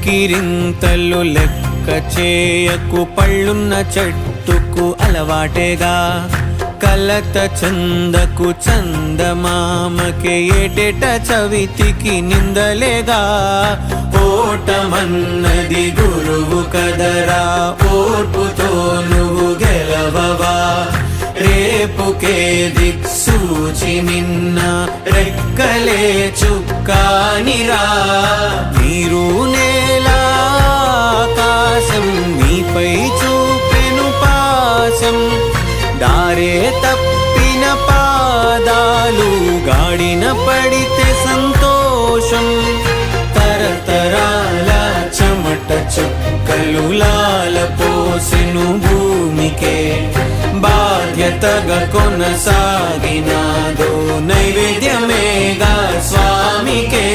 కేరింతలు లెక్క చేయకు, పళ్ళున్న చెట్టుకు అలవాటేగా. కలత చందకు చందమామకే ఏటేట చవితికి నిందలేగా. ఓటమన్నది గురువు కదరా, ఓర్పుతో నువ్వు గెలవవా. రేపుకే దిక్సూచి నిన్న రెక్కలే చుక్కానిరా. నీరు నేల ఆకాశం నీపై చూపెను పాశం. దారే తప్పిన పాదాలు గాడిన పడితే సంతోషం. తరతరాల చెమట చుక్కలు లాల పోసెను భూమికే. బాధ్యతగా కొనసాగినాదో నైవేద్యమేగా స్వామికే.